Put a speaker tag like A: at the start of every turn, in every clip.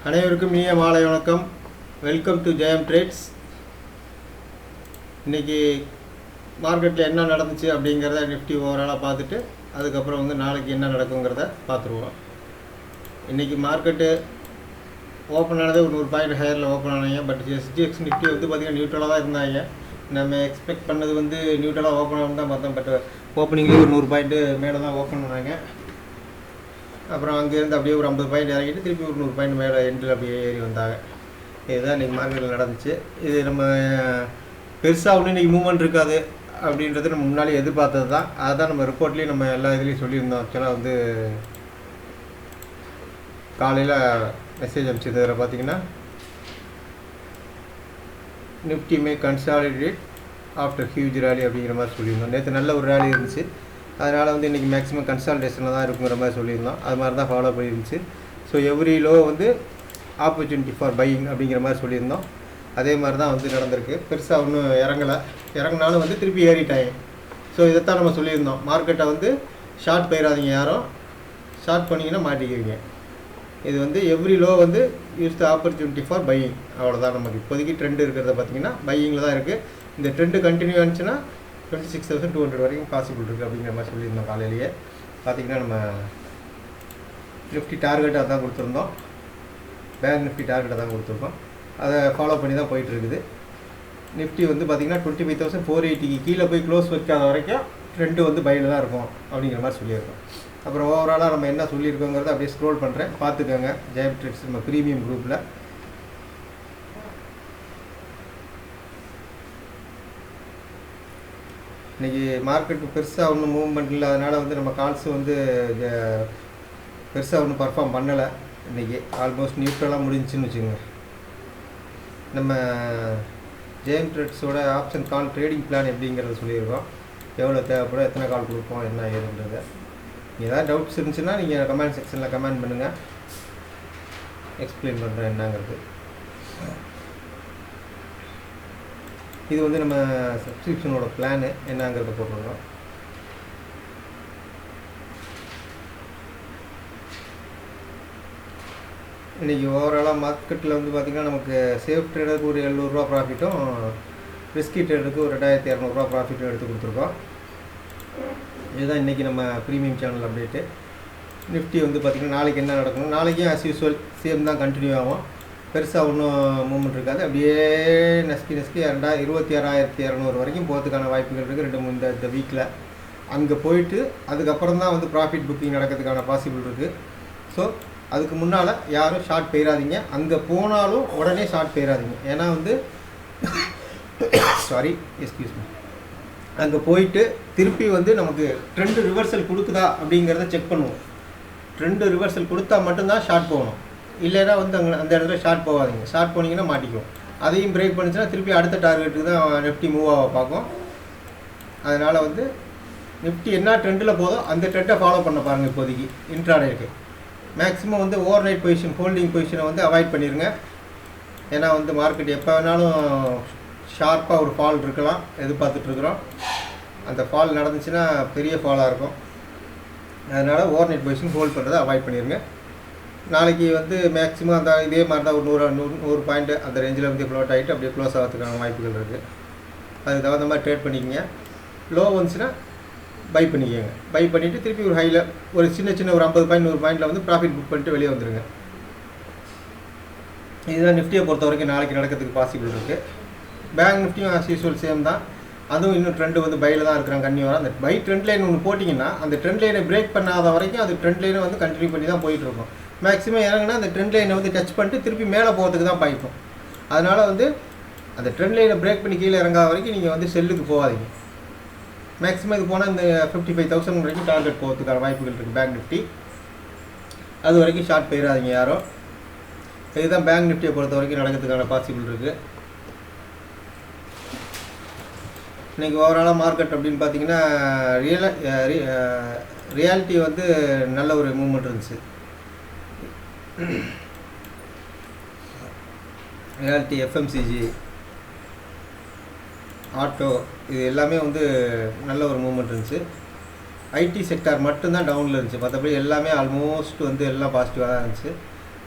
A: அனைவருக்கும் இனிய மாலை வணக்கம். Welcome to Jayam trades. இன்றைக்கி மார்க்கெட்டில் என்ன நடந்துச்சு அப்படிங்கிறத நிஃப்டி ஓவராலாக பார்த்துட்டு அதுக்கப்புறம் நாளைக்கு என்ன நடக்குங்கிறத பார்த்துருவோம். இன்றைக்கி மார்க்கெட்டு ஓப்பன் ஆனது ஒரு 100 பாயிண்ட் ஹையரில் ஓப்பன் ஆனாங்க. பட் SGX நிஃப்டி பார்த்திங்கன்னா நியூட்ரலாக தான் இருந்தாங்க. நம்ம எக்ஸ்பெக்ட் பண்ணது நியூட்ரலாக ஓப்பன் ஆகும் தான் பார்த்தோம். பட் ஓப்பனிங்லேயே ஒரு 100 பாயிண்ட்டு மேலே தான் ஓப்பன் பண்ணாங்க. அப்புறம் அங்கேருந்து அப்படியே ஒரு 50 பாயிண்ட் இறங்கிட்டு திருப்பி ஒரு 100 பாயிண்ட் மேலே எண்டில் அப்படியே ஏறி வந்தாங்க. இதுதான் இன்றைக்கி மார்க்கெட்டில் நடந்துச்சு. இது நம்ம பெருசாக ஒன்றும் இன்றைக்கி மூவ்மெண்ட் இருக்காது அப்படின்றது நம்ம முன்னாடி எதிர்பார்த்தது தான். அதுதான் நம்ம ரிப்போர்ட்லேயும் நம்ம எல்லா இதுலேயும் சொல்லியிருந்தோம். ஆக்சுவலாக காலையில் மெசேஜ் அனுப்பிச்சதில் பார்த்திங்கன்னா நிஃப்டி மே கன்சாலிடேட் ஆஃப்டர் ஹியூஜ் ரேலி அப்படிங்கிற மாதிரி சொல்லியிருந்தோம். நேற்று நல்ல ஒரு ரேலி இருந்துச்சு. அதனால் இன்றைக்கி மேக்ஸிமம் கன்சால்டேஷனில் தான் இருக்குங்கிற மாதிரி சொல்லியிருந்தோம். அது மாதிரி தான் ஃபாலோ பண்ணியிருந்துச்சு. So every low opportunity for buying அப்படிங்கிற மாதிரி சொல்லியிருந்தோம். அதே மாதிரி தான் நடந்திருக்கு. பெருசாக ஒன்றும் இறங்கினாலும் திருப்பி ஏறிட்டாங்க. ஸோ இதைத்தான் நம்ம சொல்லியிருந்தோம். மார்க்கெட்டை ஷார்ட் போயிடாதீங்க, யாரும் ஷார்ட் பண்ணிங்கன்னா மாட்டிக்குவீங்க. இது every low use the opportunity for buying. அவ்வளோதான். நமக்கு இப்போதைக்கு ட்ரெண்ட் இருக்கிறத பார்த்திங்கன்னா பையிங்கில் தான் இருக்குது. இந்த ட்ரெண்டு கண்டினியூ ஆனிச்சுன்னா 26,200 வரைக்கும் பாசிபிள் இருக்குது அப்படிங்கிற மாதிரி சொல்லியிருந்தோம். காலையிலேயே பார்த்திங்கன்னா நம்ம நிஃப்டி டார்கெட்டாக தான் கொடுத்துருந்தோம். பேங்க் நிஃப்டி டார்கெட்டாக தான் கொடுத்துருக்கோம். அதை ஃபாலோ பண்ணி தான் போயிட்டுருக்குது. நிஃப்டி பார்த்திங்கன்னா 25,480 கீழே போய் க்ளோஸ் வைக்காத வரைக்கும் ட்ரெண்டு பையில் தான் இருக்கும் அப்படிங்கிற மாதிரி சொல்லியிருக்கோம். அப்புறம் ஓவராலாக நம்ம என்ன சொல்லியிருக்கோங்கிறத அப்படியே ஸ்க்ரோல் பண்ணுறேன், பார்த்துக்கோங்க. ஜெயம் ட்ரேட்ஸ் நம்ம ப்ரீமியம் குரூப்பில். இன்றைக்கி மார்க்கெட்டு பெருசாக ஒன்றும் மூவ்மெண்ட் இல்லை. அதனால் நம்ம கால்ஸு பெருசாக ஒன்றும் பர்ஃபார்ம் பண்ணலை. இன்றைக்கி ஆல்மோஸ்ட் நியூட்ரலாக முடிஞ்சுன்னு வச்சுக்கோங்க. நம்ம ஜெயம் ட்ரேட்ஸோட ஆப்ஷன் கால் ட்ரேடிங் பிளான் எப்படிங்கிறத சொல்லியிருக்கோம். எவ்வளோ தேவைப்படும், எத்தனை கால் கொடுப்போம், என்ன ஏதுன்றதை. ஏதாவது டவுட்ஸ் இருந்துச்சுன்னா நீங்கள் கமெண்ட் செக்ஷனில் கமெண்ட் பண்ணுங்கள், எக்ஸ்பிளைன் பண்ணுறேன் என்னங்கிறது. இது நம்ம சப்ஸ்கிரிப்ஷனோட பிளானு என்னங்கிறத போட்டுருக்கோம். இன்றைக்கி ஓவராலாக மார்க்கெட்டில் பார்த்திங்கன்னா நமக்கு சேஃப் ட்ரேடருக்கு ஒரு 700 ரூபா ப்ராஃபிட்டும், ரிஸ்கி ட்ரேடருக்கு ஒரு 2200 ப்ராஃபிட்டும் எடுத்து கொடுத்துருக்கோம். இதுதான் இன்றைக்கி நம்ம ப்ரீமியம் சேனல் அப்டேட்டு. நிஃப்டி பார்த்திங்கன்னா நாளைக்கு என்ன நடக்கணும், நாளைக்கும் ஆஸ் யூஸ்வல் சேம் தான் கண்டினியூ ஆகும். பெருசாக ஒன்றும் மூவ்மெண்ட் இருக்காது. அப்படியே நஸ்கி 26,200 வரைக்கும் போகிறதுக்கான வாய்ப்புகள் இருக்குது. இந்த வீக்கில் அங்கே போயிட்டு அதுக்கப்புறம் தான் ப்ராஃபிட் புக்கிங் நடக்கிறதுக்கான பாசிபிள் இருக்குது. ஸோ அதுக்கு முன்னால் யாரும் ஷார்ட் போயிடாதீங்க. அங்கே போனாலும் உடனே ஷார்ட் போயிடாதீங்க. ஏன்னா எக்ஸ்கியூஸ் மீ, அங்கே போயிட்டு திருப்பி நமக்கு ட்ரெண்டு ரிவர்சல் கொடுக்குதா அப்படிங்கிறத செக் பண்ணுவோம். ட்ரெண்டு ரிவர்சல் கொடுத்தா மட்டும்தான் ஷார்ட் போகணும். இல்லைன்னா அந்த இடத்துல ஷார்ட் போகாதீங்க. ஷார்ட் போனீங்கன்னா மாட்டிக்கும். அதையும் பிரேக் பண்ணிச்சுன்னா திருப்பி அடுத்த டார்கெட்டுக்கு தான் நிஃப்டி மூவ் ஆக பார்க்கும். அதனால் நிஃப்டி என்ன ட்ரெண்டில் போதோ அந்த ட்ரெண்டை ஃபாலோ பண்ண பாருங்கள். இப்போதைக்கு இன்ட்ராடேக்கு maximum overnight position, holding பொசிஷனை அவாய்ட் பண்ணிடுங்க. ஏன்னா மார்க்கெட் எப்போ வேணாலும் ஷார்ப்பாக ஒரு ஃபால் இருக்கலாம், எதிர்பார்த்துட்ருக்குறோம். அந்த ஃபால் நடந்துச்சுன்னா பெரிய ஃபாலாக இருக்கும். அதனால் ஓவர் நைட் பொசிஷன் ஹோல்ட் பண்ணுறதை அவாய்ட் பண்ணிடுங்க. நாளைக்கு மேக்ஸிமம் அந்த இதே மாதிரி தான் ஒரு 100 பாயிண்ட்டு அந்த ரேஞ்சில் ஃப்ளோட் ஆகிட்டு அப்படியே க்ளோஸ் ஆகிறதுக்கான வாய்ப்புகள் இருக்குது. அதுக்கு தகுந்த மாதிரி ட்ரேட் பண்ணிக்கோங்க. லோ வந்துச்சுன்னா பை பண்ணிக்கோங்க. பை பண்ணிவிட்டு திருப்பி ஒரு ஹையில் ஒரு சின்ன ஒரு 50 பாயிண்ட் 100 பாயிண்டில் ப்ராஃபிட் புக் பண்ணிட்டு வெளியே வந்துடுங்க. இதுதான் நிஃப்டியை பொறுத்த வரைக்கும் நாளைக்கு நடக்கிறதுக்கு பாசிபிள் இருக்குது. பேங்க் நிஃப்டியும் ஆஸ் யூஸ்வல் சேம் தான். அதுவும் இன்னும் ட்ரெண்டு பையில் தான் இருக்கிறாங்க கன்னியூராக. அந்த பை ட்ரெண்ட் லைன் ஒன்று போட்டிங்கன்னா அந்த ட்ரெண்ட் லைனை பிரேக் பண்ணாத வரைக்கும் அது ட்ரெண்ட் லைனை கண்டினியூ பண்ணி தான் போயிட்டுருக்கும். மேக்ஸிமம் இறங்கினா அந்த ட்ரெண்ட் லைனை டச் பண்ணிட்டு திருப்பி மேலே போகிறதுக்கு தான் பாய்க்கும். அதனால் அந்த ட்ரெண்ட் லைனை பிரேக் பண்ணி கீழே இறங்காத வரைக்கும் நீங்கள் செல்லுக்கு போகாதீங்க. மேக்ஸிமம் இது போனால் இந்த 55,000 வரைக்கும் டார்கெட் போகிறதுக்கான வாய்ப்புகள் இருக்குது பேங்க் நிஃப்டி. அது வரைக்கும் ஷார்ட் போயிடாதீங்க யாரும். இதுதான் பேங்க் நிஃப்டியை பொறுத்த வரைக்கும் நடக்கிறதுக்கான பாசிபிள் இருக்குது. இன்றைக்கி ஓவராலாக மார்க்கெட் அப்படின்னு பார்த்திங்கன்னா ரியாலிட்டி நல்ல ஒரு மூவ்மெண்ட் இருந்துச்சு. ரியாலிட்டி, எஃப்எம்சிஜி, ஆட்டோ, இது எல்லாமே நல்ல ஒரு மூவ்மெண்ட் இருந்துச்சு. ஐடி செக்டார் மட்டும்தான் டவுனில் இருந்துச்சு. மற்றபடி எல்லாமே ஆல்மோஸ்ட் எல்லாம் பாசிட்டிவாக தான் இருந்துச்சு.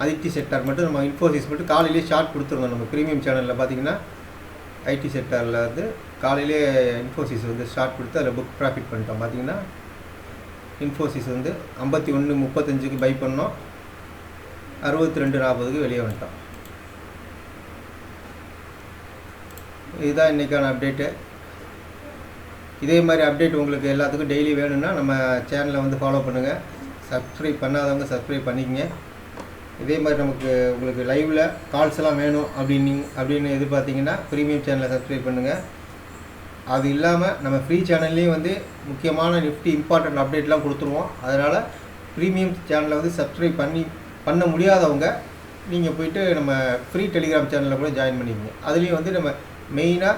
A: ஐடி செக்டார் மட்டும் நம்ம இன்ஃபோசிஸ் மட்டும் காலையிலேயே ஷார்ட் கொடுத்துருந்தோம். நம்ம ப்ரீமியம் சேனலில் பார்த்தீங்கன்னா ஐடி செக்டாரில் வந்து காலையிலே இன்ஃபோசிஸ் வந்து ஷார்ட் கொடுத்து அதில் புக் ப்ராஃபிட் பண்ணிட்டோம். பார்த்தீங்கன்னா இன்ஃபோசிஸ் வந்து 51.35 பை பண்ணோம், 62.40 வெளியே வந்துட்டோம். இதுதான் இன்றைக்கான அப்டேட்டு. இதே மாதிரி அப்டேட் உங்களுக்கு எல்லாத்துக்கும் டெய்லி வேணும்னா நம்ம சேனலை வந்து ஃபாலோ பண்ணுங்கள். சப்ஸ்கிரைப் பண்ணாதவங்க சப்ஸ்கிரைப் பண்ணிக்கங்க. இதே மாதிரி நமக்கு உங்களுக்கு லைவில் கால்ஸ் எல்லாம் வேணும் அப்படின்னு எதிர்பார்த்தீங்கன்னா ப்ரீமியம் சேனலை சப்ஸ்கிரைப் பண்ணுங்கள். அது இல்லாமல் நம்ம ஃப்ரீ சேனல்லையும் வந்து முக்கியமான நிஃப்டி இம்பார்ட்டன்ட் அப்டேட்லாம் கொடுத்துருவோம். அதனால் ப்ரீமியம் சேனலை வந்து சப்ஸ்கிரைப் பண்ண முடியாதவங்க நீங்கள் போய்ட்டு நம்ம ஃப்ரீ டெலிகிராம் சேனலில் கூட ஜாயின் பண்ணிக்கங்க. அதுலேயும் வந்து நம்ம மெயினாக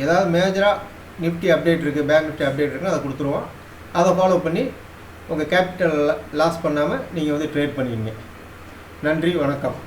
A: ஏதாவது மேஜராக நிஃப்டி அப்டேட் இருக்குது, பேங்க் நிஃப்டி அப்டேட் இருக்குன்னு அதை கொடுத்துருவோம். அதை ஃபாலோ பண்ணி உங்கள் கேபிட்டல் லாஸ் பண்ணாமல் நீங்கள் வந்து ட்ரேட் பண்ணிக்கிங்க. நன்றி, வணக்கம்.